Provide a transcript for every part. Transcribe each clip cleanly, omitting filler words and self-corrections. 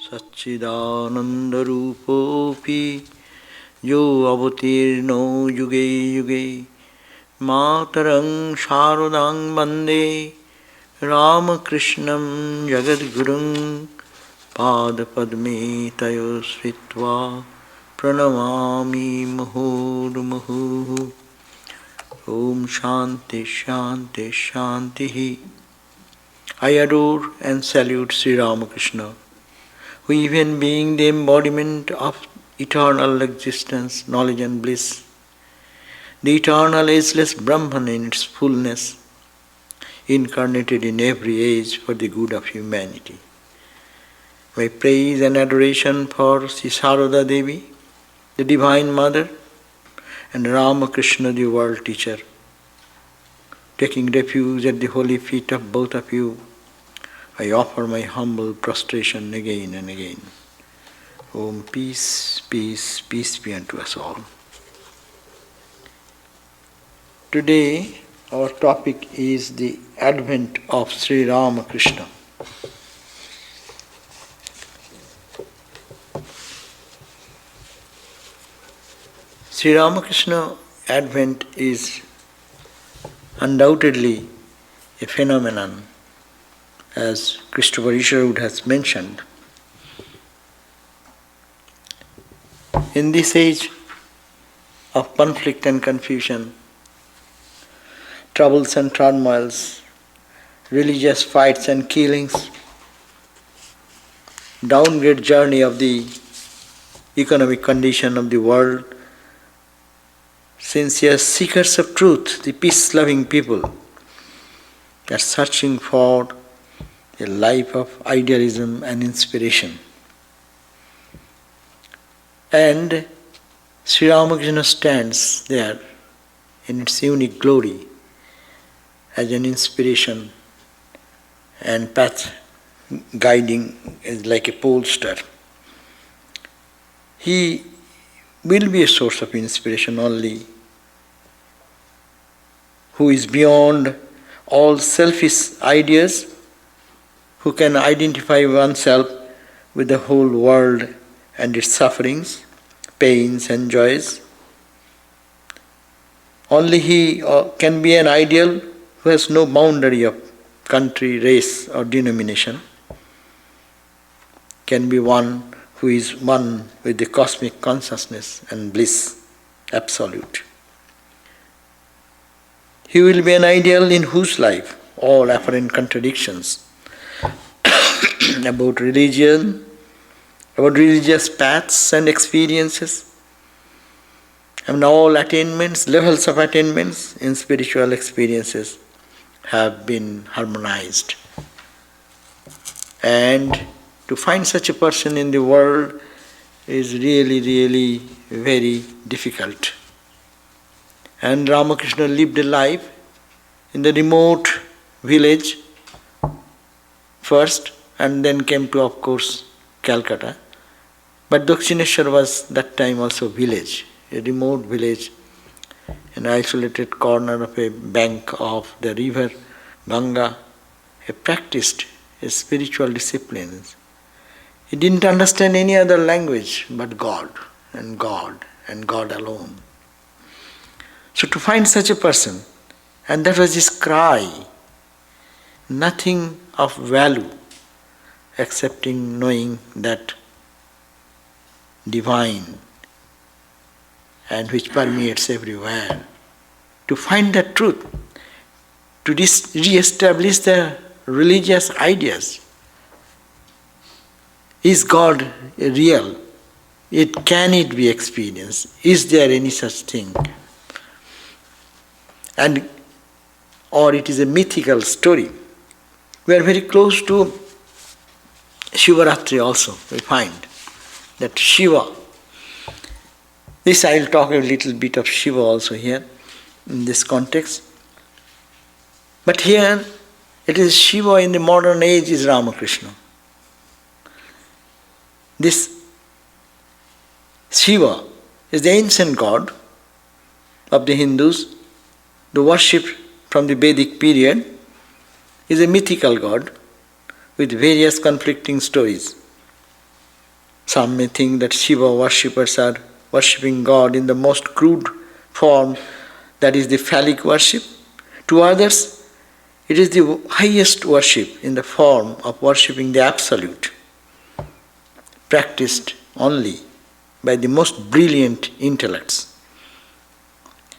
Satchidanandarupopi yo avatirno yuge yuge matarang sharadang bande Ramakrishnam jagadgurung padapadme tayo sritva pranamami muhurmuhu. Om Shanti Shanti Shanti. I adore and salute Sri Ramakrishna, who even being the embodiment of eternal existence, knowledge and bliss, the eternal ageless Brahman in its fullness, incarnated in every age for the good of humanity. My praise and adoration for Sri Sarada Devi, the Divine Mother, and Ramakrishna, the world teacher. Taking refuge at the holy feet of both of you, I offer my humble prostration again and again. Om, peace, peace, peace be unto us all. Today, our topic is the advent of Sri Ramakrishna. Sri Ramakrishna advent is undoubtedly a phenomenon, as Christopher Isherwood has mentioned. In this age of conflict and confusion, troubles and turmoils, religious fights and killings, downgrade journey of the economic condition of the world, sincere seekers of truth, the peace-loving people, are searching for a life of idealism and inspiration. And Sri Ramakrishna stands there in its unique glory as an inspiration and path guiding is like a pole star. He will be a source of inspiration only who is beyond all selfish ideas, who can identify oneself with the whole world and its sufferings, pains and joys. Only he can be an ideal who has no boundary of country, race or denomination, can be one who is one with the cosmic consciousness and bliss absolute. He will be an ideal in whose life all apparent contradictions about religion, about religious paths and experiences, and all attainments, levels of attainments in spiritual experiences have been harmonized. And to find such a person in the world is really, really very difficult. And Ramakrishna lived a life in the remote village first, and then came to, of course, Calcutta. But Dakshineshwar was that time also village, a remote village, an isolated corner of a bank of the river Ganga. He practiced his spiritual disciplines. He didn't understand any other language but God and God and God alone. So to find such a person, and that was his cry, nothing of value excepting knowing that divine and which permeates everywhere. To find that truth, to re-establish the religious ideas. Is God real? Can it be experienced? Is there any such thing? Or it is a mythical story. We are very close to Shivaratri also, we find that Shiva. This I will talk a little bit of Shiva also here in this context. But here it is Shiva in the modern age is Ramakrishna. This Shiva is the ancient god of the Hindus, the worship from the Vedic period, is a mythical god with various conflicting stories. Some may think that Shiva worshippers are worshipping God in the most crude form, that is the phallic worship. To others, it is the highest worship in the form of worshipping the Absolute, practiced only by the most brilliant intellects.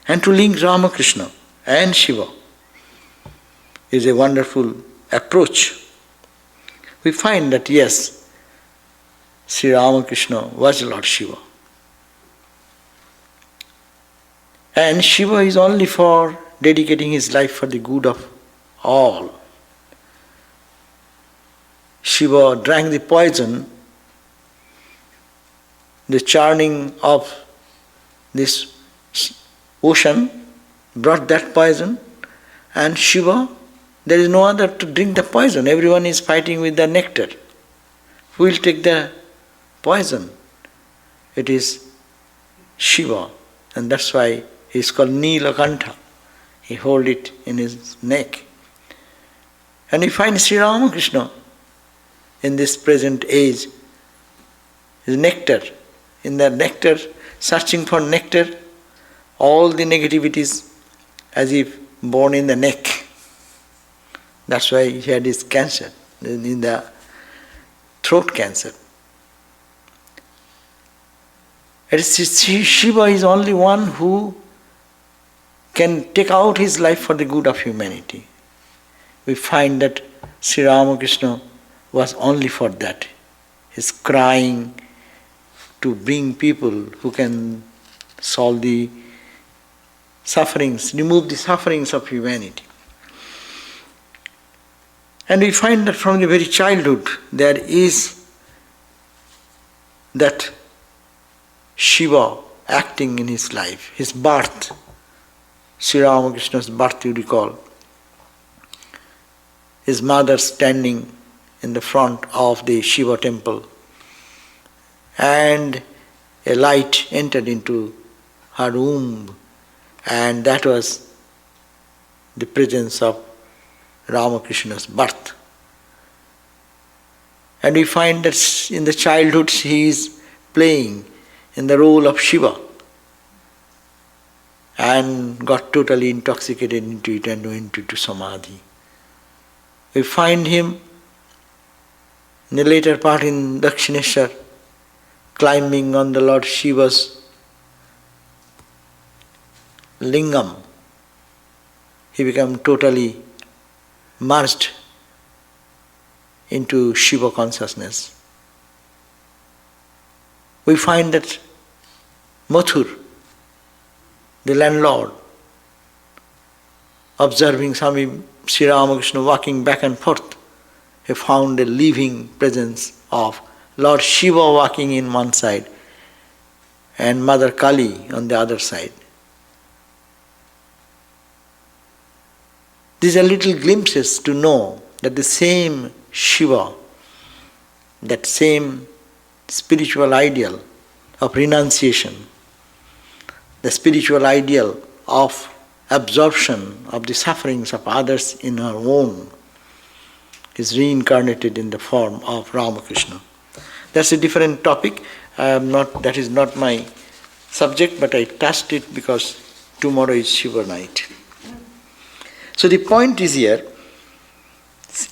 And to link Ramakrishna and Shiva is a wonderful approach. We find that yes, Sri Ramakrishna was Lord Shiva. And Shiva is only for dedicating his life for the good of all. Shiva drank the poison, the churning of this ocean brought that poison, and Shiva, there is no other to drink the poison. Everyone is fighting with the nectar. Who will take the poison? It is Shiva, and that's why he is called Nilakantha. He holds it in his neck. And we find Sri Ramakrishna in this present age, his nectar, in the nectar, searching for nectar, all the negativities as if born in the neck. That's why he had his cancer, in the throat cancer. Shiva is only one who can take out his life for the good of humanity. We find that Sri Ramakrishna was only for that. His crying to bring people who can solve the sufferings, remove the sufferings of humanity. And we find that from the very childhood there is that Shiva acting in his life, his birth, Sri Ramakrishna's birth you recall. His mother standing in the front of the Shiva temple, and a light entered into her womb, and that was the presence of Ramakrishna's birth. And we find that in the childhood he is playing in the role of Shiva and got totally intoxicated into it and went into Samadhi. We find him in the later part in Dakshineshwar climbing on the Lord Shiva's lingam. He became totally merged into Shiva consciousness. We find that Mathur, the landlord, observing Swami Sri Ramakrishna walking back and forth, he found a living presence of Lord Shiva walking in one side and Mother Kali on the other side. These are little glimpses to know that the same Shiva, that same spiritual ideal of renunciation, the spiritual ideal of absorption of the sufferings of others in our own, is reincarnated in the form of Ramakrishna. That's a different topic. That is not my subject, but I touched it because tomorrow is Shiva night. So the point is here,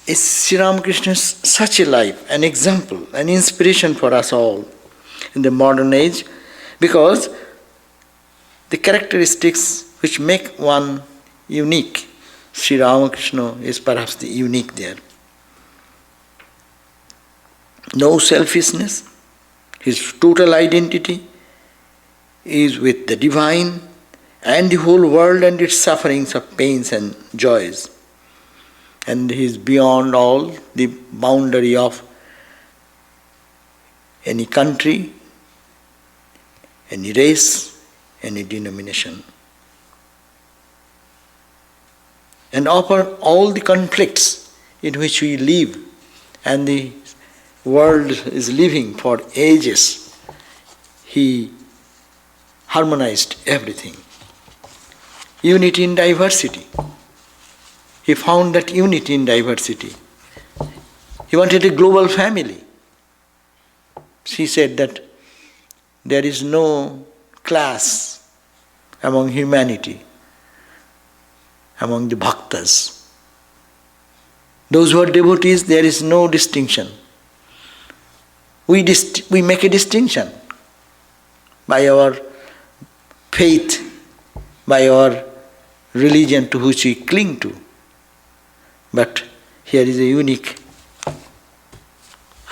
is Sri Ramakrishna's such a life, an example, an inspiration for us all in the modern age, because the characteristics which make one unique, Sri Ramakrishna is perhaps the unique there. No selfishness, his total identity is with the divine and the whole world and its sufferings of pains and joys. And he is beyond all the boundary of any country, any race, any denomination. And over all the conflicts in which we live and the world is living for ages, he harmonized everything. Unity in diversity. He found that unity in diversity. He wanted a global family. She said that there is no class among humanity, among the bhaktas. Those who are devotees, there is no distinction. We make a distinction by our faith, by our religion to which we cling to. But here is a unique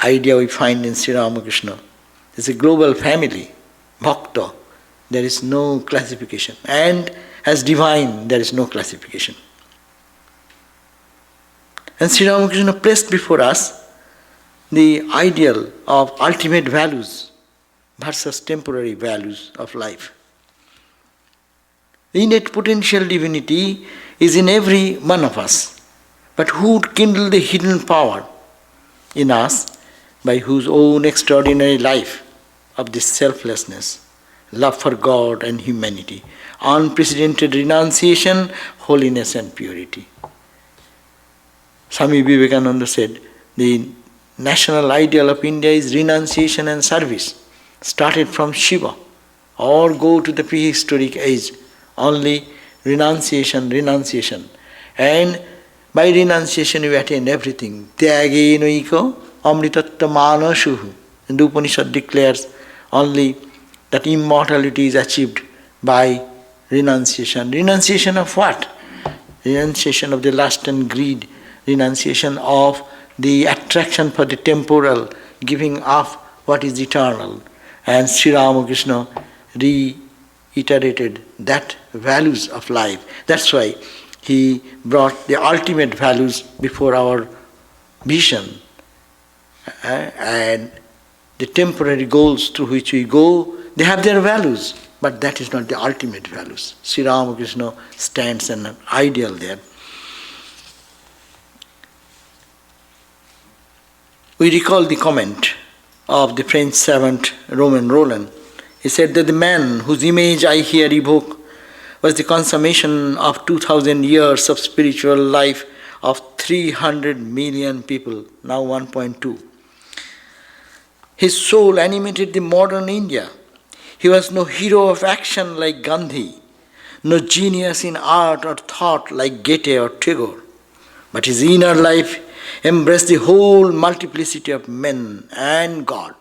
idea we find in Sri Ramakrishna. It's a global family, bhakta. There is no classification. And as divine, there is no classification. And Sri Ramakrishna placed before us the ideal of ultimate values versus temporary values of life. The innate potential divinity is in every one of us, but who would kindle the hidden power in us by whose own extraordinary life of this selflessness, love for God and humanity, unprecedented renunciation, holiness and purity. Swami Vivekananda said, the national ideal of India is renunciation and service, started from Shiva, or go to the prehistoric age, only renunciation, renunciation. And by renunciation you attain everything. Tyage noiko amritatta manasuhu. And the Upanishad declares only that immortality is achieved by renunciation. Renunciation of what? Renunciation of the lust and greed, renunciation of the attraction for the temporal, giving up what is eternal. And Sri Ramakrishna reiterated that values of life. That's why he brought the ultimate values before our vision. And the temporary goals to which we go, they have their values, but that is not the ultimate values. Sri Ramakrishna stands an ideal there. We recall the comment of the French savant Romain Rolland. He said that the man whose image I here evoke was the consummation of 2000 years of spiritual life of 300 million people, now 1.2. His soul animated the modern India. He was no hero of action like Gandhi, no genius in art or thought like Goethe or Tagore, but his inner life embraced the whole multiplicity of men and God.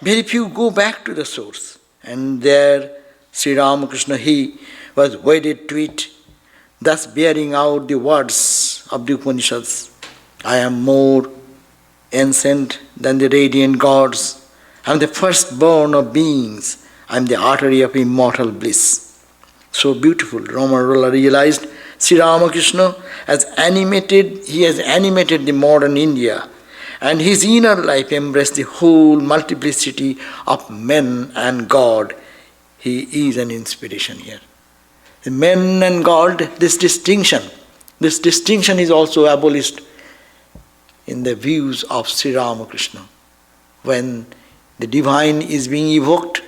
Very few go back to the source, and there Sri Ramakrishna, he was wedded to it, thus bearing out the words of the Upanishads. I am more ancient than the radiant gods. I am the firstborn of beings. I am the artery of immortal bliss. So beautiful. Romain Rolland realized Sri Ramakrishna has animated the modern India, and his inner life embraced the whole multiplicity of men and God. He is an inspiration here. The men and God, this distinction is also abolished in the views of Sri Ramakrishna. When the divine is being evoked,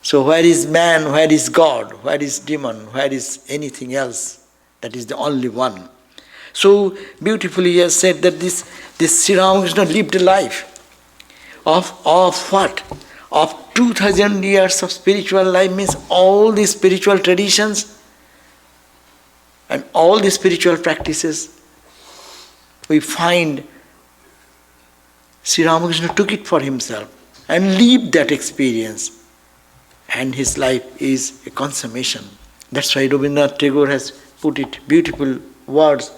so where is man, where is God, where is demon, where is anything else? That is the only one. So beautifully he has said that this Sri Ramakrishna lived a life of what? Of 2000 years of spiritual life, means all the spiritual traditions and all the spiritual practices. We find Sri Ramakrishna took it for himself and lived that experience. And his life is a consummation. That's why Rabindranath Tagore has put it, beautiful words,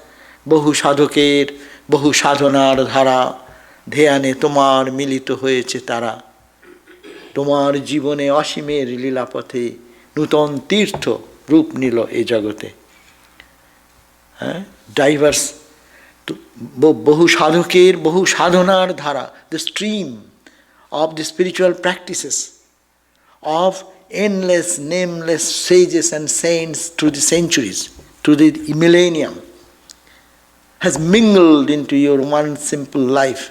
Bahu sadhoker, bahu sadhanar dhara, dhyane tomar milito hoyeche tara, tomar jibone ashimer lila pathe, nuton tirtho rup nilo e jagote. Diverse, bahu sadhoker, bahu sadhanar dhara, the stream of the spiritual practices of endless, nameless sages and saints through the centuries, through the millennium, has mingled into your one simple life.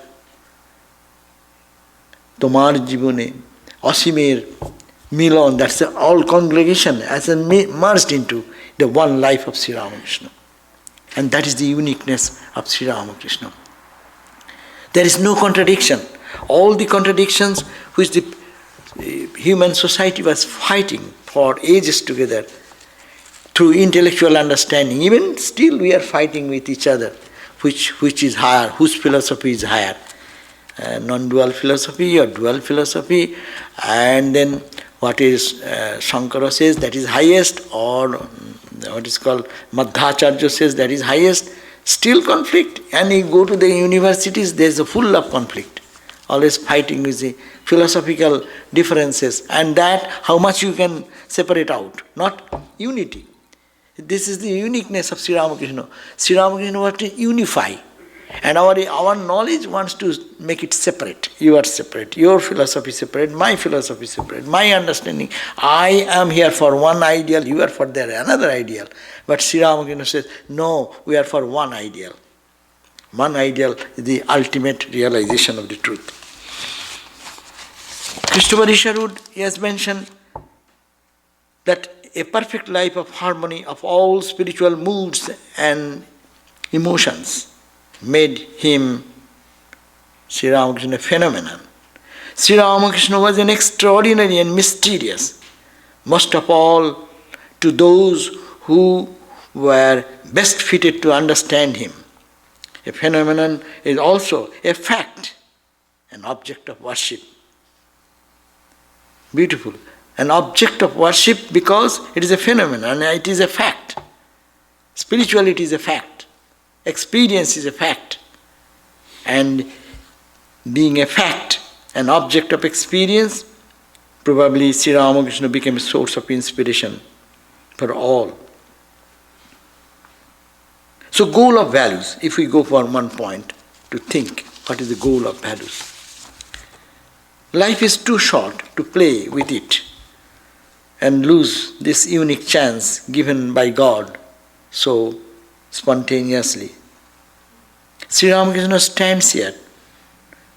Tomar jibone, Asimer, Milon, that's the all congregation has merged into the one life of Sri Ramakrishna. And that is the uniqueness of Sri Ramakrishna. There is no contradiction. All the contradictions which the human society was fighting for ages together through intellectual understanding, even still we are fighting with each other, which is higher, whose philosophy is higher. Non-dual philosophy or dual philosophy, and then what is Shankara says that is highest, or what is called Madhacharya says that is highest, still conflict. And you go to the universities, there is a full of conflict, always fighting with the philosophical differences, and that how much you can separate out, not unity. This is the uniqueness of Sri Ramakrishna. Sri Ramakrishna wants to unify. And our knowledge wants to make it separate. You are separate, your philosophy separate, my philosophy separate, my understanding. I am here for one ideal, you are for another ideal. But Sri Ramakrishna says, no, we are for one ideal. One ideal is the ultimate realization of the truth. Christopher Isherwood, he has mentioned that a perfect life of harmony of all spiritual moods and emotions made him, Sri Ramakrishna, a phenomenon. Sri Ramakrishna was an extraordinary and mysterious, most of all to those who were best fitted to understand him. A phenomenon is also a fact, an object of worship. Beautiful. An object of worship because it is a phenomenon, it is a fact. Spirituality is a fact. Experience is a fact. And being a fact, an object of experience, probably Sri Ramakrishna became a source of inspiration for all. So goal of values, if we go for one point to think, what is the goal of values? Life is too short to play with it and lose this unique chance given by God so spontaneously. Sri Ramakrishna stands here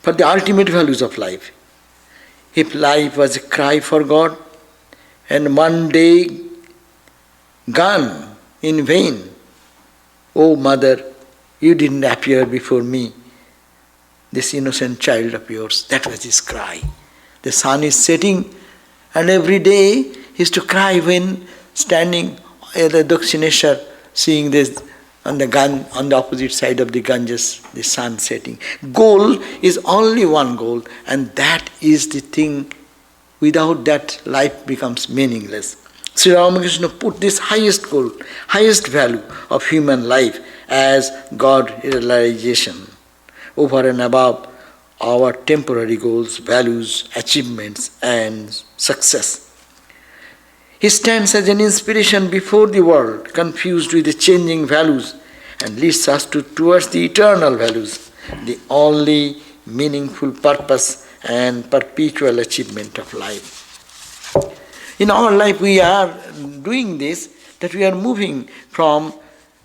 for the ultimate values of life. If life was a cry for God and one day gone in vain, oh mother, you didn't appear before me, this innocent child of yours, that was his cry. The sun is setting and every day he used to cry when standing at the Dakshineshwar, seeing this on the opposite side of the Ganges, the sun setting. Goal is only one goal, and that is the thing. Without that, life becomes meaningless. Sri Ramakrishna put this highest goal, highest value of human life as God realization over and above our temporary goals, values, achievements, and success. He stands as an inspiration before the world, confused with the changing values, and leads us towards the eternal values, the only meaningful purpose and perpetual achievement of life. In our life we are doing this, that we are moving from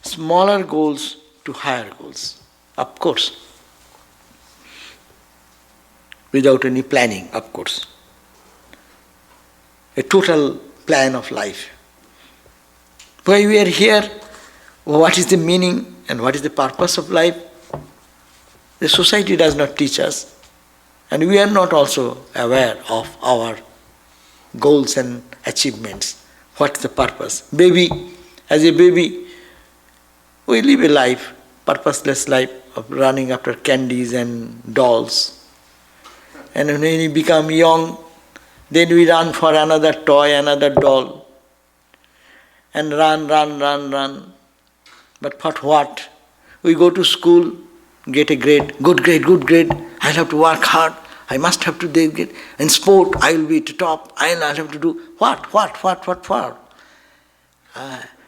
smaller goals to higher goals. Of course. Without any planning, of course. A total plan of life. Why we are here, what is the meaning and what is the purpose of life? The society does not teach us, and we are not also aware of our goals and achievements. What's the purpose? As a baby, we live a life, purposeless life of running after candies and dolls. And when we become young, then we run for another toy, another doll, and run. But for what? We go to school, get a grade, good grade. I'll have to work hard. I must have to get. In sport, I will be at the top. I'll have to do what?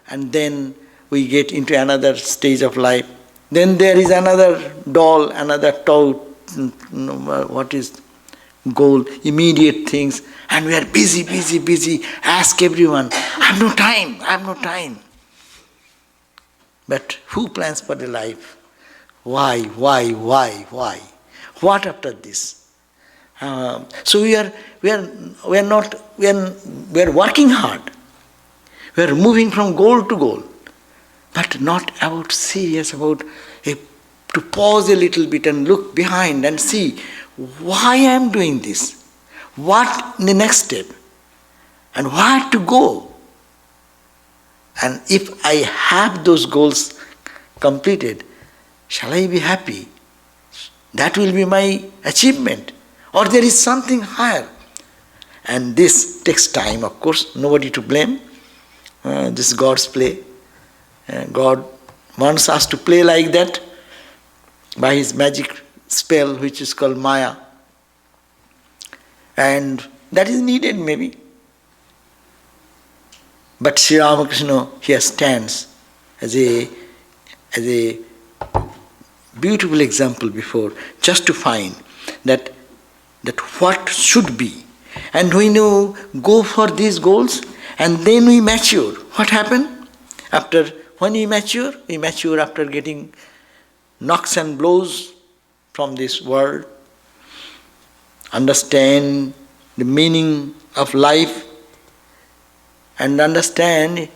And then we get into another stage of life. Then there is another doll, another toy. What is goal? Immediate things. And we are busy. Ask everyone, I have no time. But who plans for the life? Why? What after this? So we are working hard. We are moving from goal to goal, but not about serious about to pause a little bit and look behind and see why I am doing this, what the next step, and where to go. And if I have those goals completed, shall I be happy? That will be my achievement. Or there is something higher. And this takes time, of course, nobody to blame. This is God's play. God wants us to play like that by His magic spell, which is called Maya. And that is needed maybe. But Sri Ramakrishna here stands as a beautiful example before, just to find that what should be. And when you go for these goals and then we mature, what happened? When we mature after getting knocks and blows from this world, understand the meaning of life and understand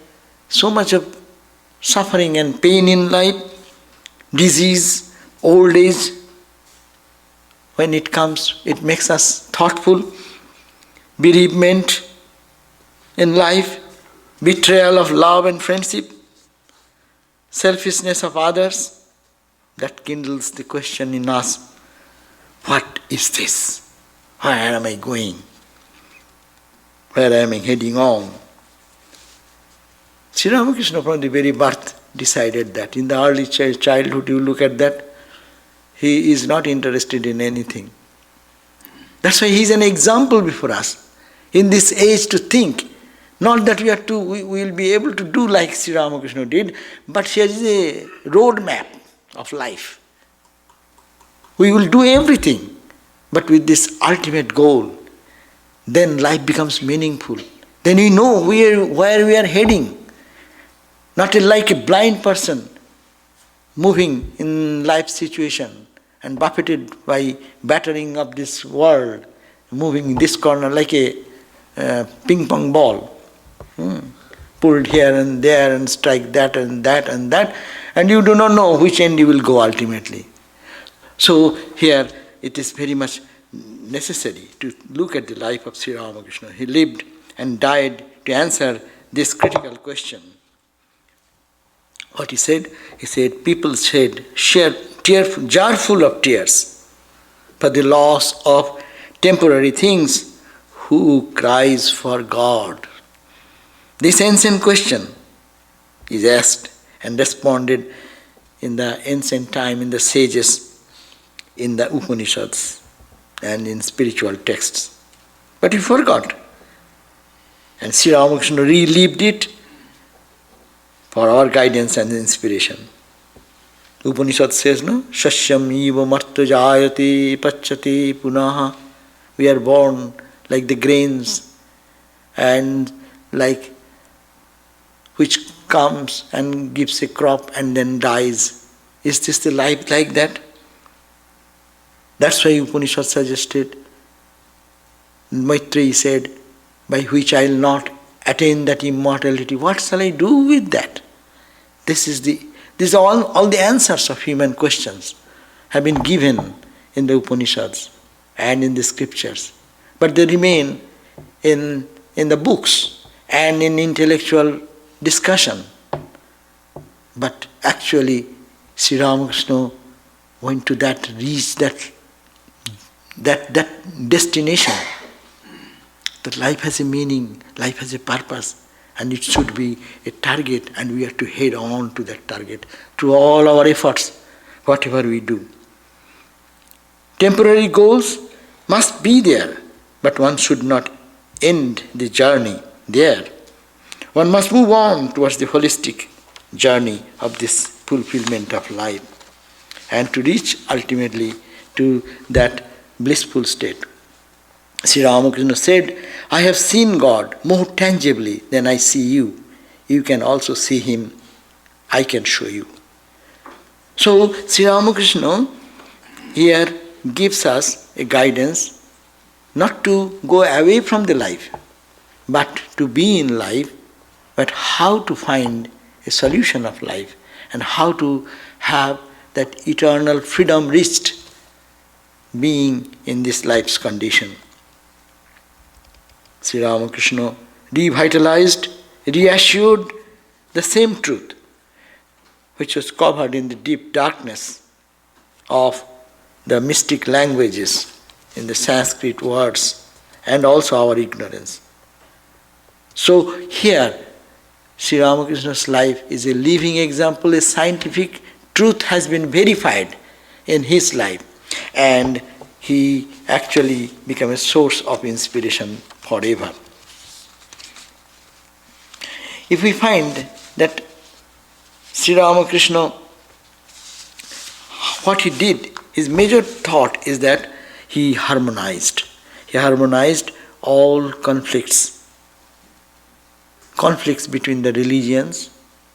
so much of suffering and pain in life, disease, old age. When it comes, it makes us thoughtful. Bereavement in life, betrayal of love and friendship, selfishness of others, that kindles the question in us, what is this? Where am I going? Where am I heading on? Sri Ramakrishna from the very birth decided that. In the early childhood, you look at that, he is not interested in anything. That's why he is an example before us. In this age to think, not that we will be able to do like Sri Ramakrishna did, but here is a roadmap of life. We will do everything, but with this ultimate goal, then life becomes meaningful. Then we know where we are heading. Not like a blind person moving in life situation and buffeted by battering of this world, moving in this corner like a ping pong ball, pulled here and there and strike that and that and that, and you do not know which end you will go ultimately. So here it is very much necessary to look at the life of Sri Ramakrishna. He lived and died to answer this critical question. What he said? He said, people shed jar full of tears for the loss of temporary things. Who cries for God? This ancient question is asked and responded in the ancient time in the sages, in the Upanishads and in spiritual texts. But he forgot. And Sri Ramakrishna relived it for our guidance and inspiration. Upanishad says, no? Shasyam eva marta jayate pachyate punaha. We are born like the grains and like which comes and gives a crop and then dies. Is this the life like that? That's why Upanishad suggested. Maitreyi said, by which I will not attain that immortality. What shall I do with that? These are all the answers of human questions have been given in the Upanishads and in the scriptures. But they remain in the books and in intellectual discussion. But actually, Sri Ramakrishna went to reach that destination. That life has a meaning, life has a purpose, and it should be a target, and we have to head on to that target through all our efforts, whatever we do. Temporary goals must be there, but one should not end the journey there. One must move on towards the holistic journey of this fulfillment of life and to reach ultimately to that blissful state. Sri Ramakrishna said, I have seen God more tangibly than I see you. You can also see Him. I can show you. So Sri Ramakrishna here gives us a guidance not to go away from the life, but to be in life, but how to find a solution of life and how to have that eternal freedom reached being in this life's condition. Sri Ramakrishna revitalized, reassured the same truth which was covered in the deep darkness of the mystic languages, in the Sanskrit words, and also our ignorance. So here, Sri Ramakrishna's life is a living example, a scientific truth has been verified in his life, and he actually became a source of inspiration forever. If we find that Sri Ramakrishna, what he did, his major thought is that he harmonized. He harmonized all conflicts between the religions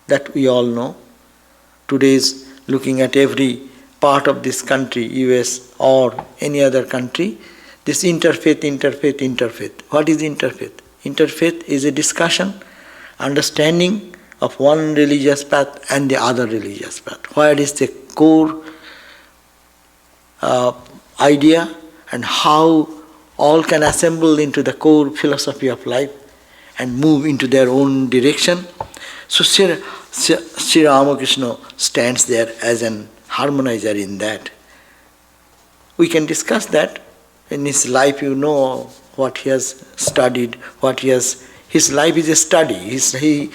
that we all know. Today's looking at every part of this country, US or any other country, this interfaith. What is interfaith? Interfaith is a discussion, understanding of one religious path and the other religious path. Where is the core idea and how all can assemble into the core philosophy of life and move into their own direction. So Sri Ramakrishna stands there as an harmonizer in that. We can discuss that. In his life, you know what he has studied, his life is a study. He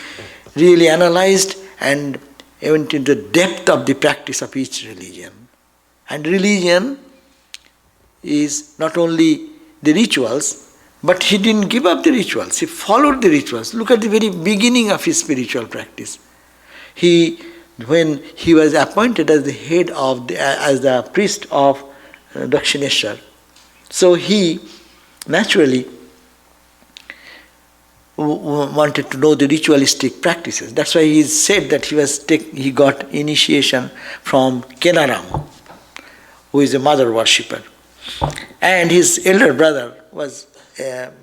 really analyzed and went into the depth of the practice of each religion. And religion is not only the rituals, but he didn't give up the rituals. He followed the rituals. Look at the very beginning of his spiritual practice. When he was appointed as the head of as the priest of Dakshineshwar, so he naturally wanted to know the ritualistic practices. That's why he said that he got initiation from Kenaram, who is a mother worshipper. And his elder brother was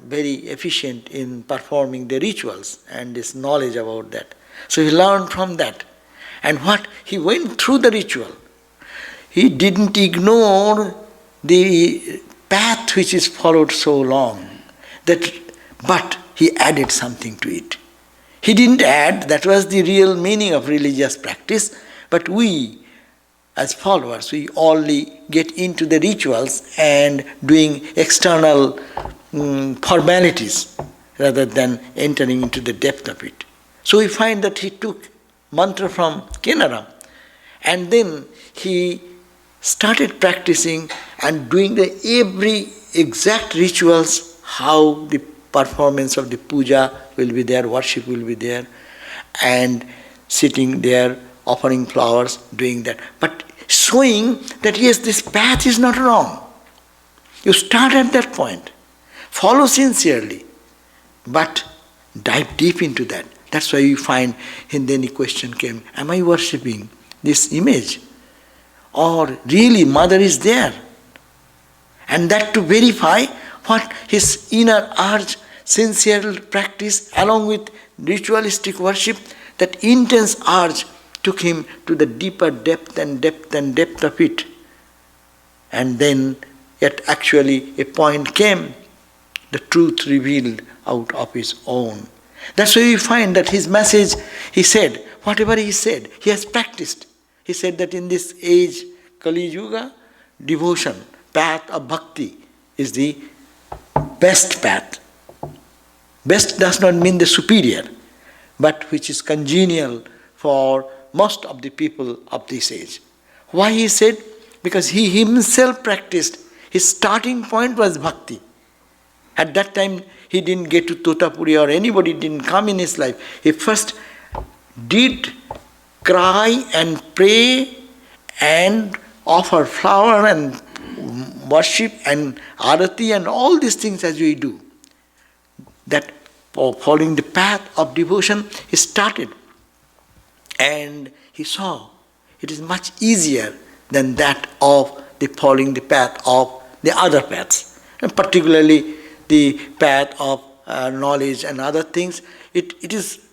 very efficient in performing the rituals and his knowledge about that. So he learned from that. And he went through the ritual. He didn't ignore the path which is followed so long, but he added something to it. He didn't add, that was the real meaning of religious practice, but we, as followers, we only get into the rituals and doing external formalities rather than entering into the depth of it. So we find that he took mantra from Kenaram and then he started practicing and doing the every exact rituals, how the performance of the puja will be there, worship will be there, and sitting there, offering flowers, doing that. But showing that yes, this path is not wrong. You start at that point. Follow sincerely, but dive deep into that. That's why you find, and then the question came, am I worshipping this image? Or really mother is there? And that to verify what his inner urge, sincere practice along with ritualistic worship, that intense urge took him to the deeper depth of it. And then yet actually a point came, the truth revealed out of his own. That's why we find that his message, he said, whatever he said, he has practiced. He said that in this age, Kali Yuga, devotion, path of bhakti is the best path. Best does not mean the superior, but which is congenial for most of the people of this age. Why he said? Because he himself practiced. His starting point was bhakti. At that time, he didn't get to Totapuri or anybody didn't come in his life. He first did cry and pray and offer flower and worship and arati and all these things as we do. That following the path of devotion, he started. And he saw it is much easier than that of the following the path of the other paths. And particularly the path of knowledge and other things, it is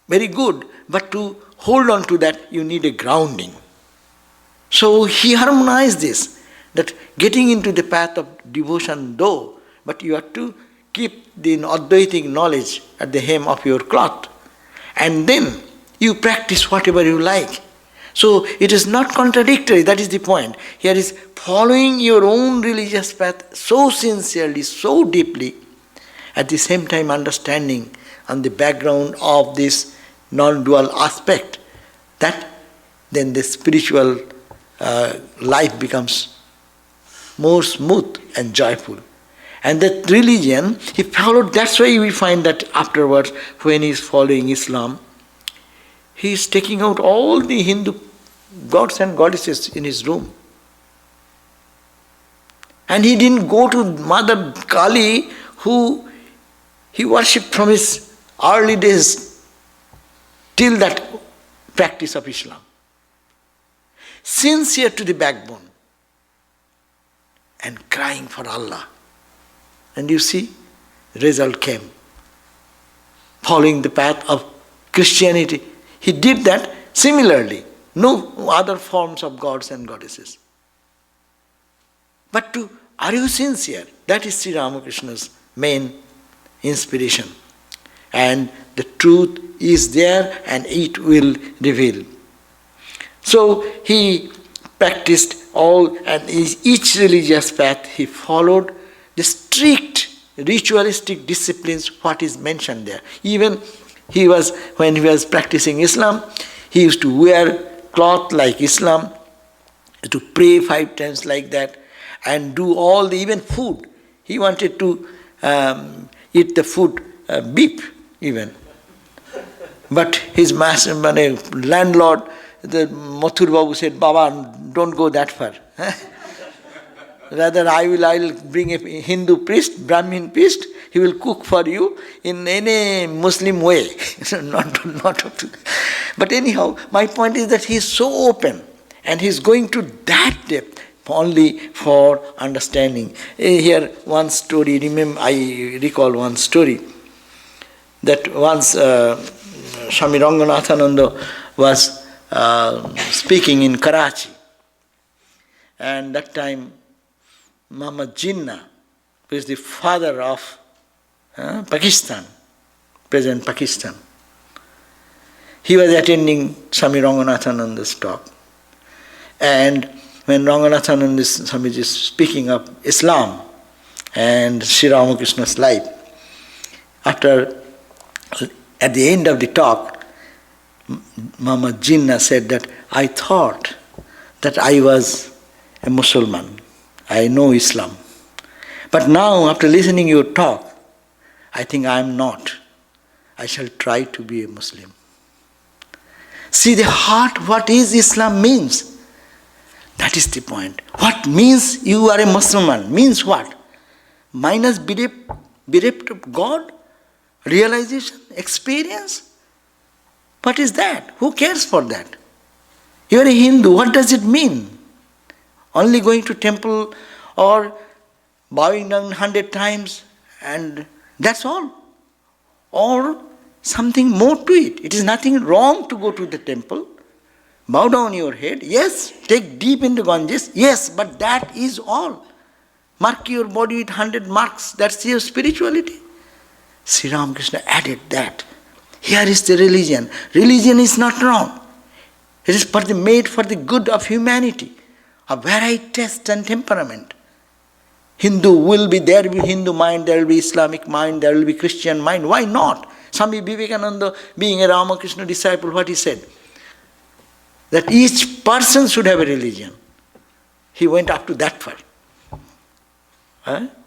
very good, but to hold on to that you need a grounding. So he harmonized this, that getting into the path of devotion though, but you have to keep the Advaitic knowledge at the hem of your cloth. And then you practice whatever you like. So it is not contradictory, that is the point. Here is following your own religious path so sincerely, so deeply, at the same time understanding on the background of this non-dual aspect, that then the spiritual life becomes more smooth and joyful. And that religion, he followed, that's why we find that afterwards, when he is following Islam, he is taking out all the Hindu gods and goddesses in his room. And he didn't go to Mother Kali, who he worshipped from his early days till that practice of Islam. Sincere to the backbone and crying for Allah. And you see, result came. Following the path of Christianity, he did that similarly. No other forms of gods and goddesses. But are you sincere? That is Sri Ramakrishna's main inspiration. And the truth is there and it will reveal. So he practiced all, and each religious path he followed the strict ritualistic disciplines what is mentioned there. Even when he was practicing Islam, he used to wear cloth like Islam, to pray 5 times like that, and do all the even food. He wanted to eat the food, beef even. But his master, landlord, the Mathur Babu said, Baba, don't go that far. Rather, I will bring a Hindu priest, Brahmin priest, he will cook for you in any Muslim way. But anyhow, my point is that he is so open and he is going to that depth only for understanding. Here, one story, I recall one story, that once Swami Ranganathananda was speaking in Karachi, and that time Muhammad Jinnah, who is the father of Pakistan, present Pakistan, he was attending Swami Ranganathananda's talk. And when Ranganathananda Swamiji is speaking of Islam and Sri Ramakrishna's life, at the end of the talk, Muhammad Jinnah said that I thought that I was a Muslim. I know Islam. But now, after listening your talk, I think I am not. I shall try to be a Muslim. See the heart, what is Islam means. That is the point. What means you are a Muslim? Means what? Minus bereft of God? Realization? Experience? What is that? Who cares for that? You are a Hindu. What does it mean? Only going to temple or bowing down 100 times and that's all? Or something more to it? It is nothing wrong to go to the temple. Bow down your head. Yes, take deep into Ganges. Yes, but that is all. Mark your body with 100 marks. That's your spirituality. Sri Ramakrishna added that. Here is the religion. Religion is not wrong. It is made for the good of humanity. A varied taste and temperament. Hindu will be, there will be Hindu mind, there will be Islamic mind, there will be Christian mind. Why not? Swami Vivekananda, being a Ramakrishna disciple, what he said? That each person should have a religion. He went up to that far.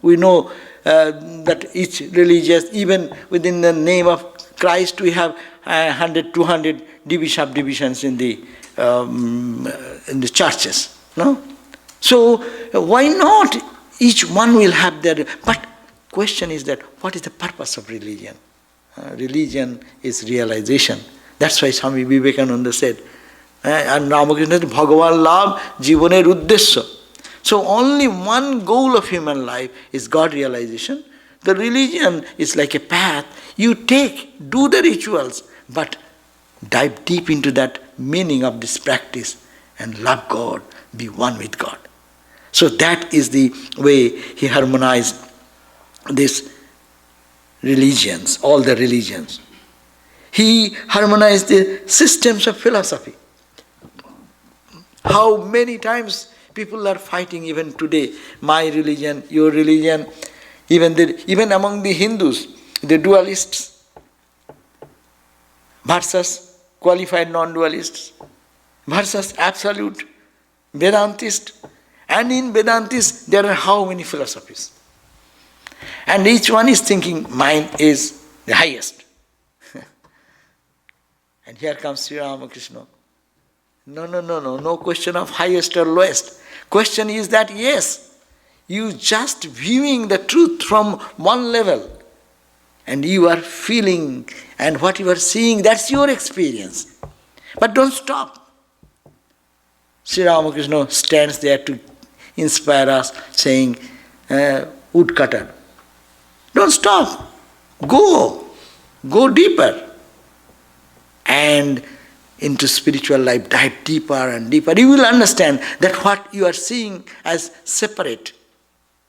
We know that each religious, even within the name of Christ, we have 100, 200 subdivisions in the churches. No? So why not? Each one will have their... But question is that, what is the purpose of religion? Religion is realization. That's why Swami Vivekananda said, and Ramakrishna said, Bhagavan Labh Jivaner Uddesya. So only one goal of human life is God realization. The religion is like a path. You take, do the rituals, but dive deep into that meaning of this practice and love God, be one with God. So that is the way he harmonized these religions, all the religions. He harmonized the systems of philosophy. How many times people are fighting even today, my religion, your religion, even among the Hindus, the dualists versus qualified non-dualists versus absolute Vedantists. And in Vedantists there are how many philosophies? And each one is thinking mine is the highest. And here comes Sri Ramakrishna. No question of highest or lowest. Question is that yes, you just viewing the truth from one level and you are feeling and what you are seeing, that's your experience. But don't stop. Sri Ramakrishna stands there to inspire us saying, woodcutter, don't stop. Go deeper. And into spiritual life, dive deeper and deeper. You will understand that what you are seeing as separate,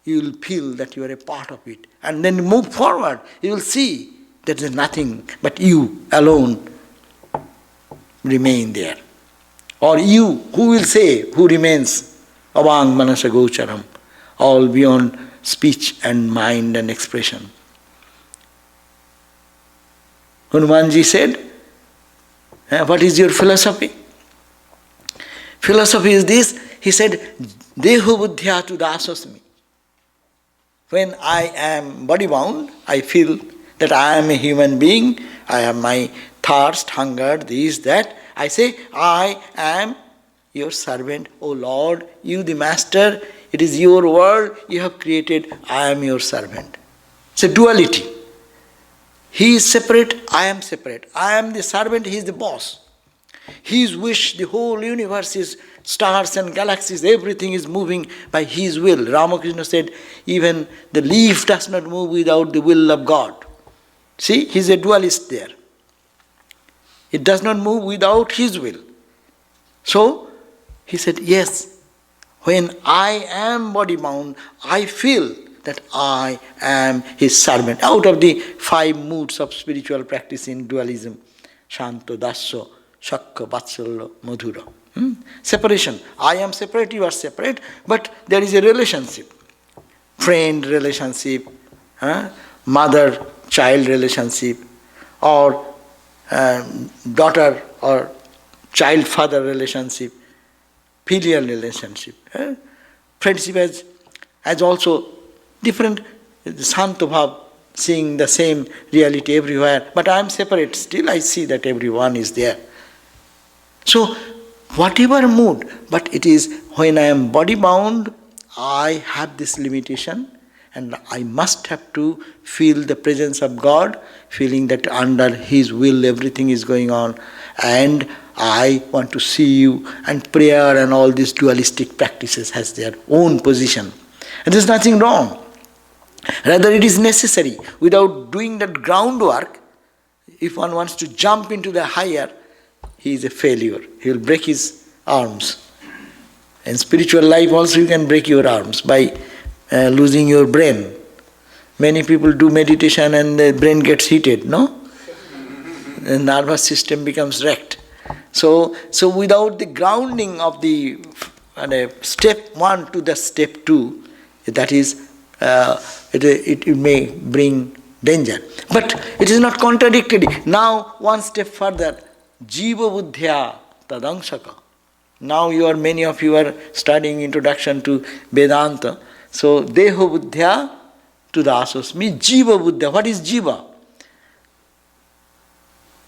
you will feel that you are a part of it. And then move forward, you will see that there is nothing but you alone remain there. Or you, who will say, who remains avang manasa gocharam, all beyond speech and mind and expression. Hanumanji said, what is your philosophy? Philosophy is this, he said, Deho buddhya tu dasasmi. When I am body bound, I feel that I am a human being, I have my thirst, hunger, this, that. I say, I am your servant, O Lord, you the master, it is your world, you have created, I am your servant. It's a duality. He is separate, I am separate. I am the servant, he is the boss. His wish, the whole universe is stars and galaxies, everything is moving by his will. Ramakrishna said, even the leaf does not move without the will of God. See, he is a dualist there. It does not move without his will. So, he said, yes, when I am body bound, I feel that I am his servant. Out of the 5 moods of spiritual practice in dualism, Shanto, Dasya, Shakya, Vatsalya, Madhura. Separation. I am separate, you are separate, but there is a relationship. Friend relationship, mother-child relationship, or daughter or child-father relationship, filial relationship. Friendship has also different Santobhav, seeing the same reality everywhere, but I am separate, still I see that everyone is there. So, whatever mood, but it is when I am body bound, I have this limitation and I must have to feel the presence of God, feeling that under His will everything is going on, and I want to see you, and prayer and all these dualistic practices has their own position. And there is nothing wrong. Rather, it is necessary. Without doing that groundwork, if one wants to jump into the higher, he is a failure. He will break his arms. In spiritual life also you can break your arms by losing your brain. Many people do meditation and the brain gets heated, no? The nervous system becomes wrecked. So without the grounding of the step 1 to the step 2, that is, it may bring danger. But it is not contradictory. Now, one step further, Jiva Buddhya Tadangsaka. Now many of you are studying introduction to Vedanta. So, Deho Buddhya Tudasosmi, Jiva Buddhya. What is Jiva?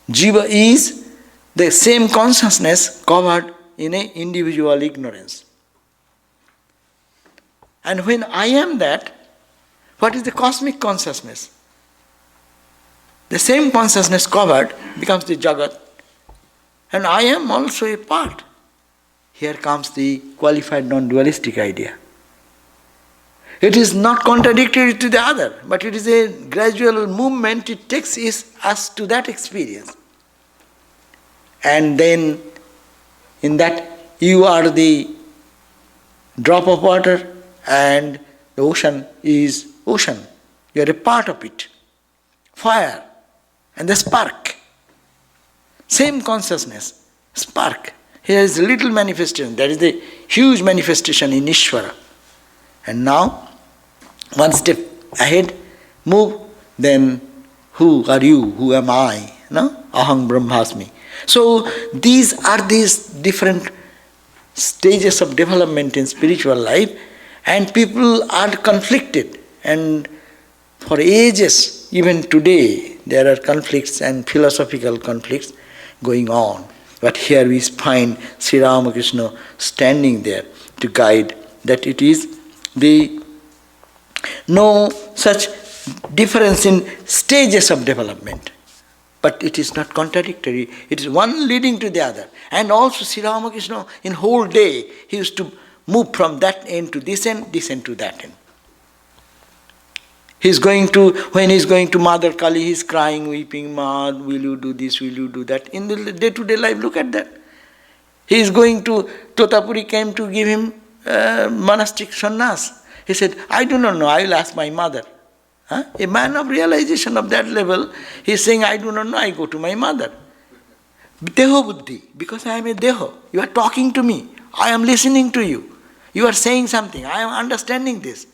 Jiva is the same consciousness covered in an individual ignorance. And when I am that, what is the cosmic consciousness? The same consciousness covered becomes the Jagat. And I am also a part. Here comes the qualified non-dualistic idea. It is not contradictory to the other, but it is a gradual movement, it takes us to that experience. And then, in that, you are the drop of water and the ocean is ocean. You are a part of it. Fire and the spark. Same consciousness, spark. Here is a little manifestation. That is the huge manifestation in Ishvara. And now, one step ahead, move, then who are you? Who am I? No? Aham Brahmasmi. So these are these different stages of development in spiritual life, and people are conflicted. And for ages, even today, there are conflicts and philosophical conflicts going on. But here we find Sri Ramakrishna standing there to guide that it is the no such difference in stages of development. But it is not contradictory. It is one leading to the other. And also Sri Ramakrishna, in whole day, he used to move from that end to this end to that end. When he's going to Mother Kali, he's crying, weeping, Ma, will you do this, will you do that? In the day-to-day life, look at that. He is going to, Totapuri came to give him monastic sannyas. He said, I do not know, I will ask my mother. A man of realization of that level, he is saying, I do not know, I go to my mother. Deho buddhi, because I am a deho. You are talking to me. I am listening to you. You are saying something. I am understanding this.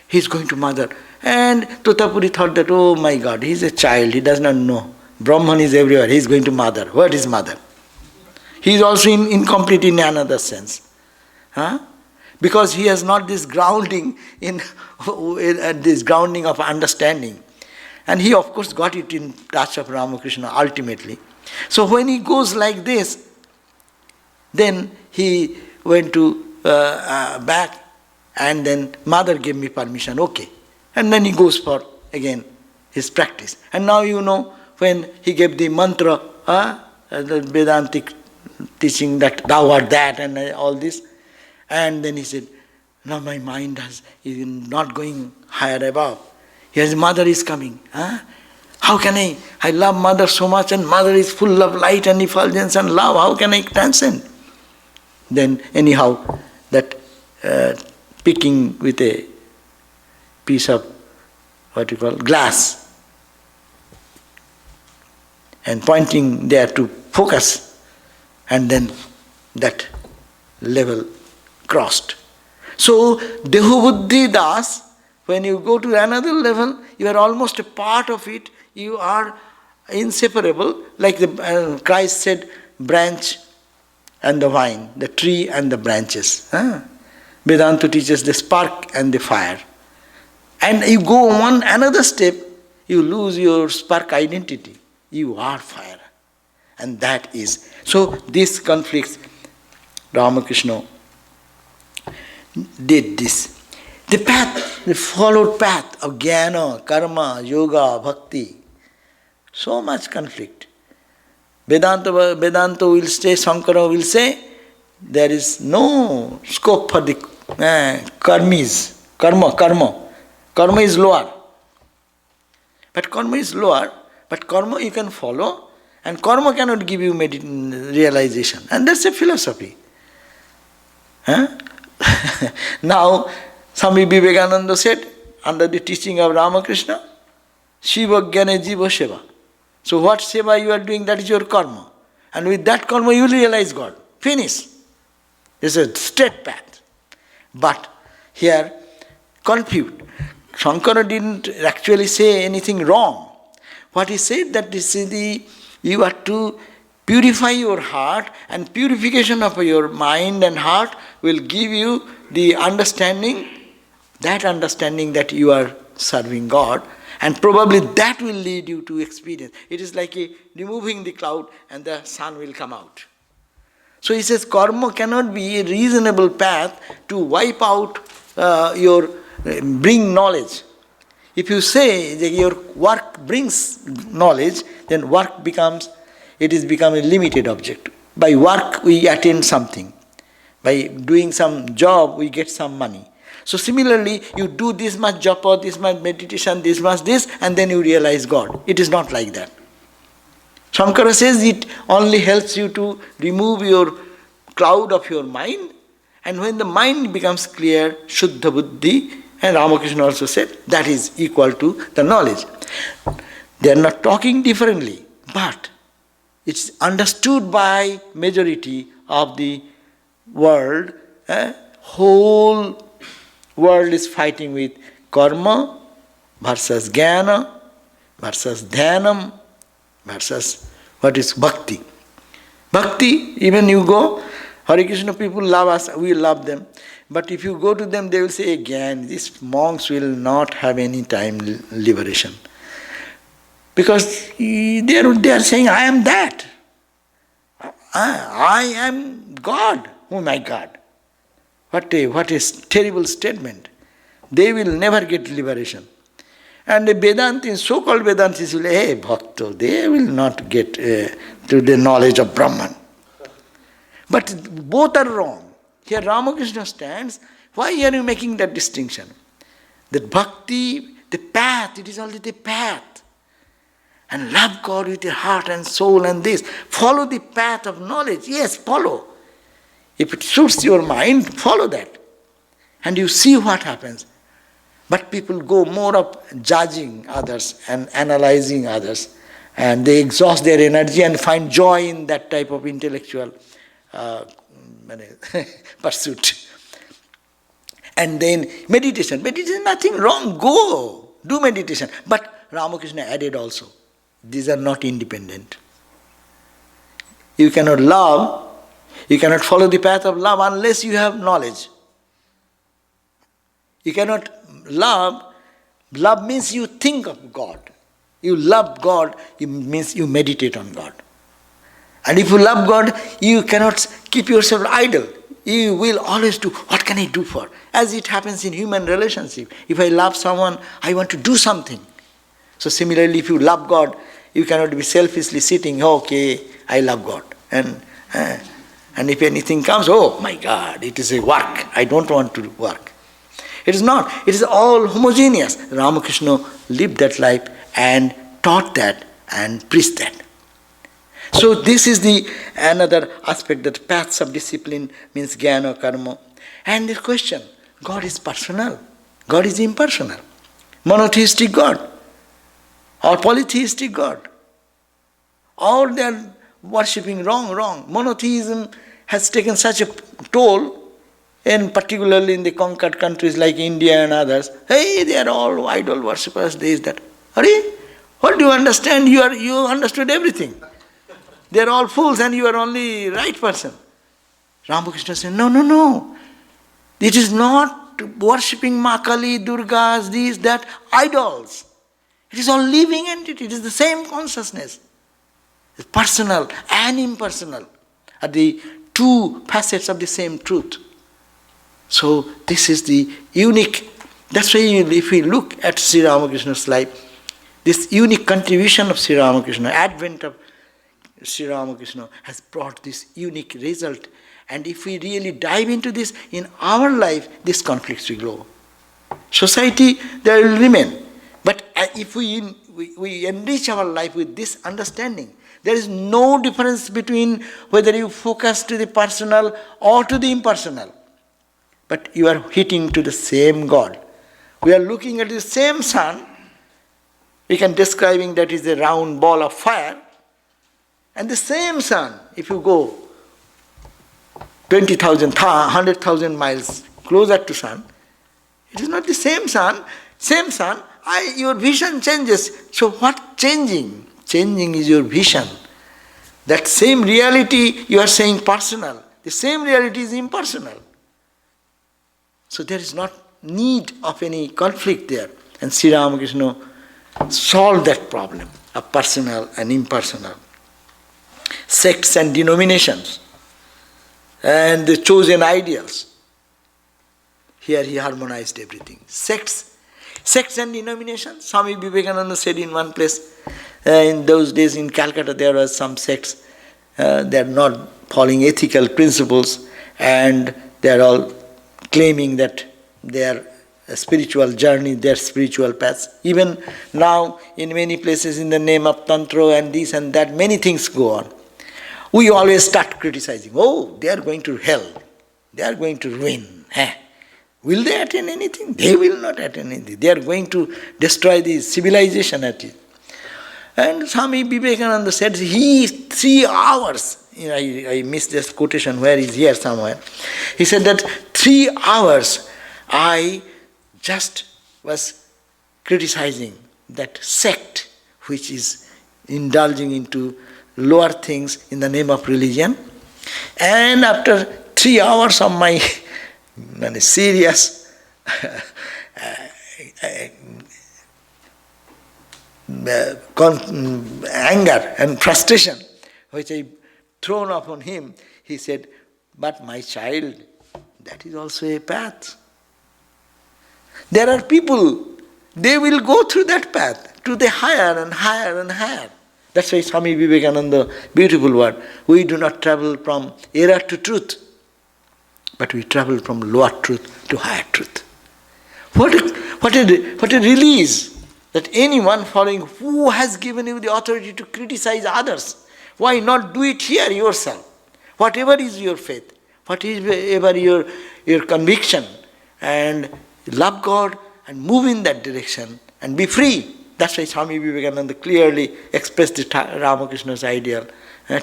He is going to mother. And Totapuri thought that, oh my God, he is a child, he does not know. Brahman is everywhere, he is going to mother. What is mother? He is also incomplete in another sense. Because he has not this grounding this grounding of understanding. And he of course got it in touch of Ramakrishna ultimately. So when he goes like this, then he went to back, and then mother gave me permission, okay. And then he goes for again his practice. And now you know when he gave the mantra, the Vedantic teaching that thou art that and all this. And then he said, now my mind is not going higher above. His mother is coming. How can I love mother so much, and mother is full of light and effulgence and love. How can I transcend? Then anyhow, that picking with a piece of glass and pointing there to focus, and then that level crossed. So, Dehu Buddhi Das, when you go to another level, you are almost a part of it, you are inseparable, like the Christ said, branch and the vine, the tree and the branches. Vedanta teaches the spark and the fire. And you go one another step, you lose your spark identity. You are fire. And that is. So these conflicts, Ramakrishna did this. The path, the followed path of jnana, karma, yoga, bhakti. So much conflict. Vedanta will say, Sankara will say, there is no scope for the karma. Karma is lower. But karma is lower, but karma you can follow, and karma cannot give you realization. And that's a philosophy. Now, Swami Vivekananda said, under the teaching of Ramakrishna, Shiva Jnana Jiva Seva. So what seva you are doing, that is your karma. And with that karma you will realize God. Finish. It's a straight path. But here, confused. Shankara didn't actually say anything wrong. What he said that this is you are to purify your heart, and purification of your mind and heart will give you the understanding that you are serving God, and probably that will lead you to experience. It is like removing the cloud and the sun will come out. So he says karma cannot be a reasonable path to wipe out bring knowledge. If you say that your work brings knowledge, then work becomes a limited object. By work we attain something. By doing some job we get some money. So similarly, you do this much japa, this much meditation, this much this, and then you realize God. It is not like that. Shankara says it only helps you to remove your cloud of your mind, And when the mind becomes clear, Shuddha Buddhi, and Ramakrishna also said, that is equal to the knowledge. They are not talking differently, but it's understood by majority of the world. Whole world is fighting with karma versus jnana versus dhanam versus what is bhakti. Bhakti, even you go, Hare Krishna people love us, we love them. But if you go to them, they will say again, these monks will not have any time liberation. Because they are saying, I am that. I am God. Oh my God. What a terrible statement. They will never get liberation. And the Vedantis, so-called Vedantis will say, hey, Bhakto, they will not get to the knowledge of Brahman. But both are wrong. Here Ramakrishna stands, why are you making that distinction? That bhakti, the path, it is only the path. And love God with your heart and soul and this. Follow the path of knowledge. Yes, follow. If it suits your mind, follow that. And you see what happens. But people go more of judging others and analyzing others. And they exhaust their energy and find joy in that type of intellectual pursuit. And then meditation. Meditation, nothing wrong. Go. Do meditation. But Ramakrishna added also, these are not independent. You cannot love, you cannot follow the path of love unless you have knowledge. You cannot love. Love means you think of God. You love God, it means you meditate on God. And if you love God, you cannot keep yourself idle. You will always do, what can I do for? As it happens in human relationship. If I love someone, I want to do something. So similarly, if you love God, you cannot be selfishly sitting, okay, I love God. And if anything comes, oh my God, it is a work. I don't want to work. It is not. It is all homogeneous. Ramakrishna lived that life and taught that and preached that. So this is the another aspect, that paths of discipline means jnana, karma. And the question, God is personal, God is impersonal. Monotheistic God or polytheistic God. Or they are worshipping wrong. Monotheism has taken such a toll, and particularly in the conquered countries like India and others. Hey, they are all idol worshippers, this, that. Hurry, what do you understand? You understood everything. They are all fools and you are only right person. Ramakrishna said, no. It is not worshipping Makali, Durgas, these, that, idols. It is all living entity. It is the same consciousness. It's personal and impersonal are the two facets of the same truth. So this is the unique, that's why if we look at Sri Ramakrishna's life, this unique contribution of Sri Ramakrishna, advent of Sri Ramakrishna has brought this unique result. And if we really dive into this in our life, these conflicts will grow. Society, they will remain. But if we enrich our life with this understanding, there is no difference between whether you focus to the personal or to the impersonal. But you are hitting to the same God. We are looking at the same sun. We can describing that is a round ball of fire. And the same sun, if you go 20,000, 100,000 miles closer to sun, it is not the same sun. Same sun, your vision changes. So what changing? Changing is your vision. That same reality you are saying personal. The same reality is impersonal. So there is not need of any conflict there. And Sri Ramakrishna solved that problem of personal and impersonal. Sects and denominations and the chosen ideals. Here he harmonized everything. Sects and denominations. Swami Vivekananda said in one place, in those days in Calcutta there were some sects, they are not following ethical principles and they are all claiming that their spiritual journey, their spiritual paths. Even now in many places in the name of Tantra and this and that, many things go on. We always start criticizing, oh, they are going to hell. They are going to ruin. Will they attain anything? They will not attain anything. They are going to destroy the civilization at it. And Swami Vivekananda said, 3 hours, I missed this quotation, where is here somewhere. He said that 3 hours I just was criticizing that sect which is indulging into lower things in the name of religion. And after 3 hours of my serious anger and frustration which I thrown upon him, he said, but my child, that is also a path. There are people, they will go through that path to the higher and higher and higher. That's why Swami Vivekananda, beautiful word, we do not travel from error to truth, but we travel from lower truth to higher truth. What a release that anyone following who has given you the authority to criticize others, why not do it here yourself? Whatever is your faith, whatever your conviction, and love God and move in that direction and be free. That's why Swami Vivekananda clearly expressed the Ramakrishna's ideal,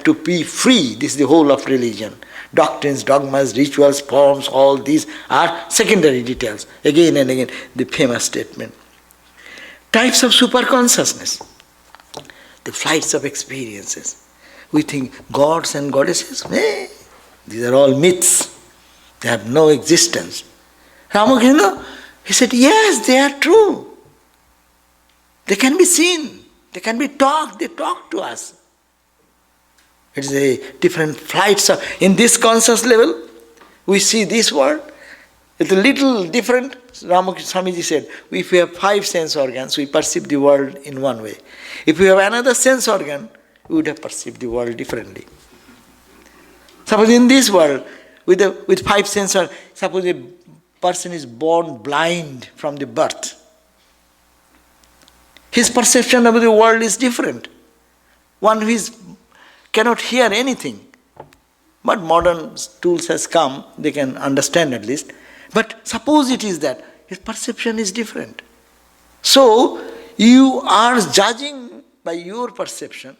to be free. This is the whole of religion. Doctrines, dogmas, rituals, forms, all these are secondary details. Again and again, the famous statement. Types of superconsciousness, the flights of experiences. We think gods and goddesses, these are all myths. They have no existence. Ramakrishna, he said, yes, they are true. They can be seen. They can be talked. They talk to us. It is a different flights of, in this conscious level, we see this world. It's a little different. Ramakrishna Swamiji said, if we have 5 sense organs, we perceive the world in one way. If we have another sense organ, we would have perceived the world differently. Suppose in this world, with 5 sense organs, suppose a person is born blind from the birth. His perception of the world is different. One who cannot hear anything. But modern tools has come, they can understand at least. But suppose it is that, his perception is different. So, you are judging by your perception,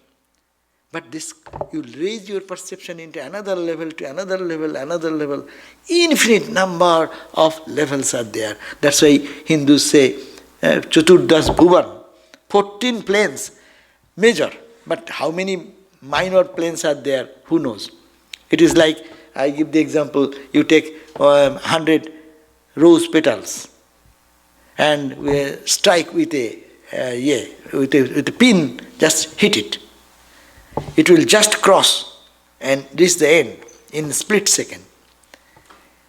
but this, you raise your perception into another level, to another level, another level. Infinite number of levels are there. That's why Hindus say, Chaturdas Bhuvan, 14 planes, major. But how many minor planes are there? Who knows? It is like, I give the example, you take 100 rose petals and we strike with a pin, just hit it. It will just cross and reach the end in a split second.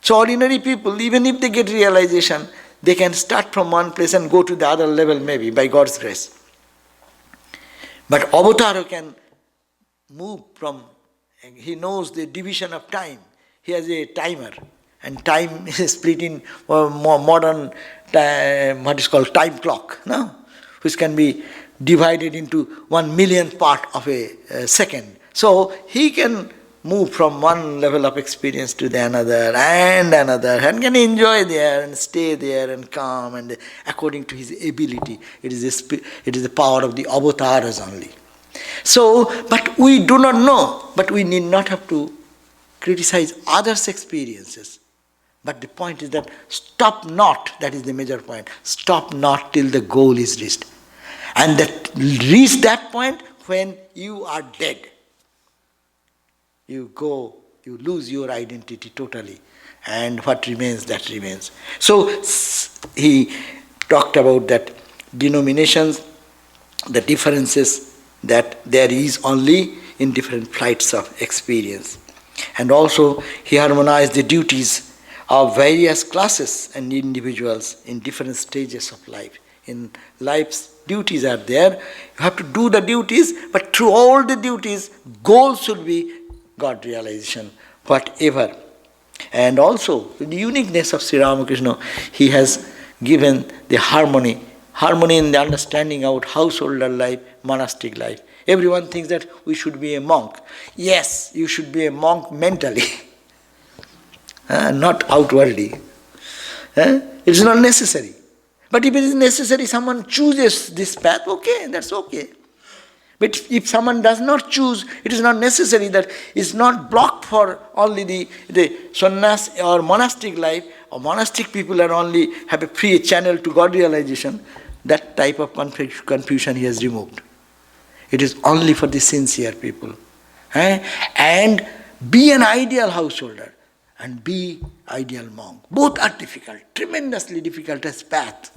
So ordinary people, even if they get realization, they can start from one place and go to the other level maybe by God's grace. But Avatar can move from, he knows the division of time. He has a timer, and time is split in more modern, what is called time clock, no? Which can be divided into 1,000,000th part of a second. So he can move from one level of experience to the another, and can enjoy there and stay there and calm, and according to his ability. It is the power of the avatars only. So, but we do not know, but we need not have to criticize others' experiences. But the point is that stop not, that is the major point, stop not till the goal is reached. And reach that point when you are dead. You lose your identity totally, and what remains, that remains. So he talked about that denominations, the differences that there is only in different flights of experience. And also he harmonized the duties of various classes and individuals in different stages of life. In life's duties are there. You have to do the duties, but through all the duties, goal should be God realization, whatever. And also, the uniqueness of Sri Ramakrishna, he has given the harmony in the understanding about householder life, monastic life. Everyone thinks that we should be a monk. Yes, you should be a monk mentally. not outwardly. It is not necessary. But if it is necessary, someone chooses this path, okay, that's okay. But if someone does not choose, it is not necessary, that it's not blocked for only the sannyas or monastic life, or monastic people are only have a free channel to God realization. That type of confusion he has removed. It is only for the sincere people. And be an ideal householder and be ideal monk. Both are difficult, tremendously difficult as path.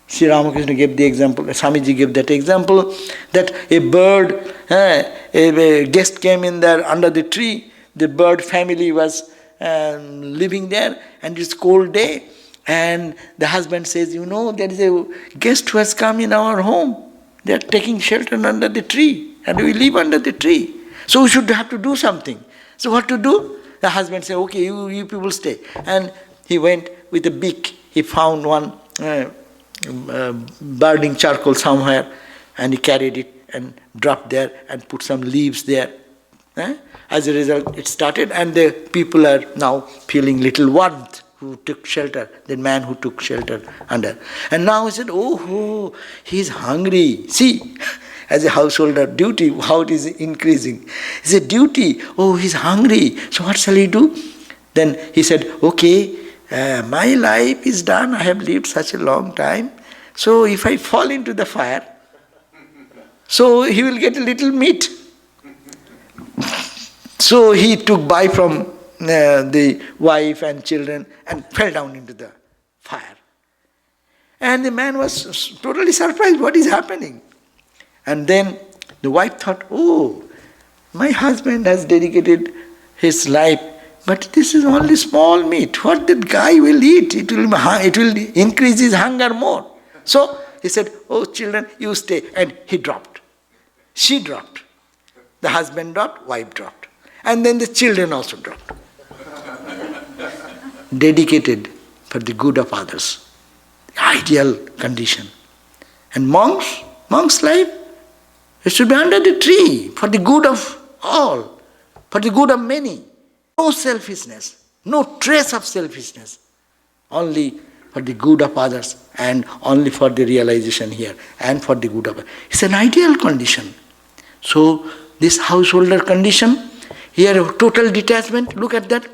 Sri Ramakrishna gave the example, Swamiji gave that example, that a bird, a guest came in there under the tree, the bird family was living there, and it's cold day, and the husband says, there is a guest who has come in our home, they are taking shelter under the tree, and we live under the tree, so we should have to do something. So what to do? The husband said, okay, you people stay. And he went with a beak, he found one burning charcoal somewhere, and he carried it and dropped there and put some leaves there. As a result, it started, and the people are now feeling little warmth who took shelter, the man who took shelter under. And now he said, oh, he's hungry. See, as a householder, duty, how it is increasing. He said, duty, oh, he's hungry, so what shall he do? Then he said, okay, my life is done, I have lived such a long time, so if I fall into the fire, so he will get a little meat. So he took by from the wife and children and fell down into the fire. And the man was totally surprised, what is happening? And then the wife thought, oh, my husband has dedicated his life, but this is only small meat. What that guy will eat? It will increase his hunger more. So he said, oh children, you stay. And he dropped. She dropped. The husband dropped, wife dropped. And then the children also dropped. Dedicated for the good of others. Ideal condition. And monk's life, it should be under the tree for the good of all, for the good of many. No selfishness, no trace of selfishness, only for the good of others and only for the realization here and for the good of others. It's an ideal condition. So this householder condition, here total detachment, look at that.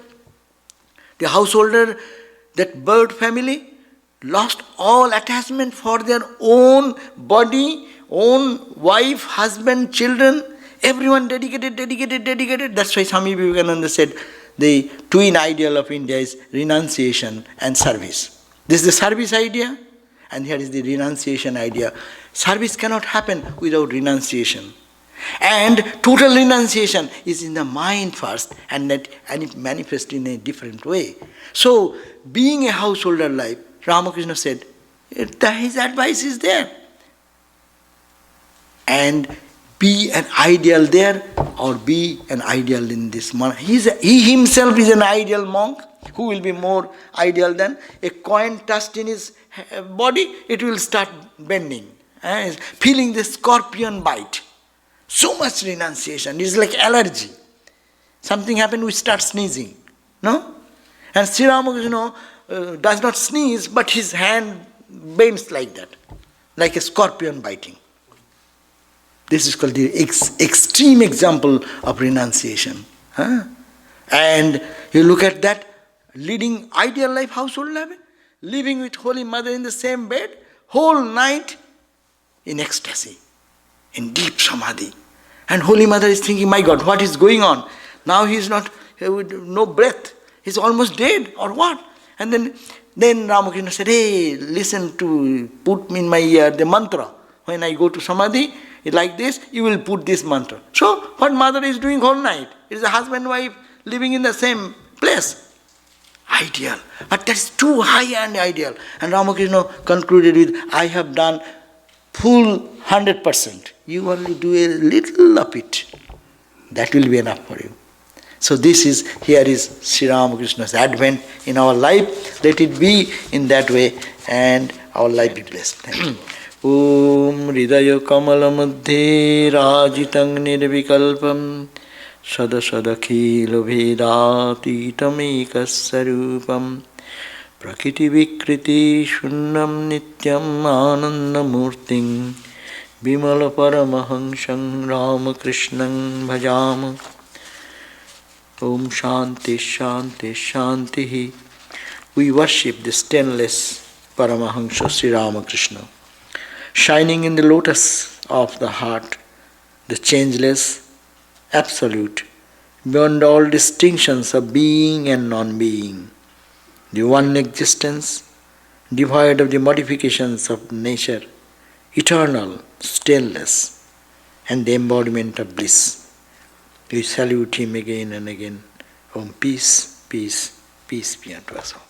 The householder, that bird family, lost all attachment for their own body, own wife, husband, children, everyone dedicated. That's why Swami Vivekananda said the twin ideal of India is renunciation and service. This is the service idea, and here is the renunciation idea. Service cannot happen without renunciation. And total renunciation is in the mind first, and it manifests in a different way. So, being a householder life, Ramakrishna said, his advice is there. And be an ideal there, or be an ideal in this monk. He himself is an ideal monk, who will be more ideal than a coin touched in his body, it will start bending. Feeling the scorpion bite. So much renunciation, it's like allergy. Something happened, we start sneezing. No? And Sri Ramakrishna does not sneeze, but his hand bends like that, like a scorpion biting. This is called the extreme example of renunciation. And you look at that, leading ideal life, household life, living with Holy Mother in the same bed, whole night in ecstasy, in deep samadhi. And Holy Mother is thinking, my God, what is going on? Now he is not, with no breath, he's almost dead, or what? And then Ramakrishna said, hey, listen to, put in my ear the mantra. When I go to samadhi, like this, you will put this mantra. So, what mother is doing whole night? It is a husband and wife living in the same place. Ideal. But that's too high and ideal. And Ramakrishna concluded with, I have done full 100%. You only do a little of it. That will be enough for you. So here is Sri Ramakrishna's advent in our life. Let it be in that way, and our life be blessed. Thank you. Om Hridaya Kamala Madhye Rajitang Nirvikalpam Sadasadakhilo Vedatitamekasarupam Prakriti Vikriti Shunnam Nityam Anandamurting Bimala Paramahansang Ramakrishnan Bhajam. Om Shanti Shanti Shanti. We worship the stainless Paramahansa Sri Ramakrishna, shining in the lotus of the heart, the changeless, absolute, beyond all distinctions of being and non-being, the one existence, devoid of the modifications of nature, eternal, stainless, and the embodiment of bliss. We salute him again and again. Om peace, peace, peace be unto us all.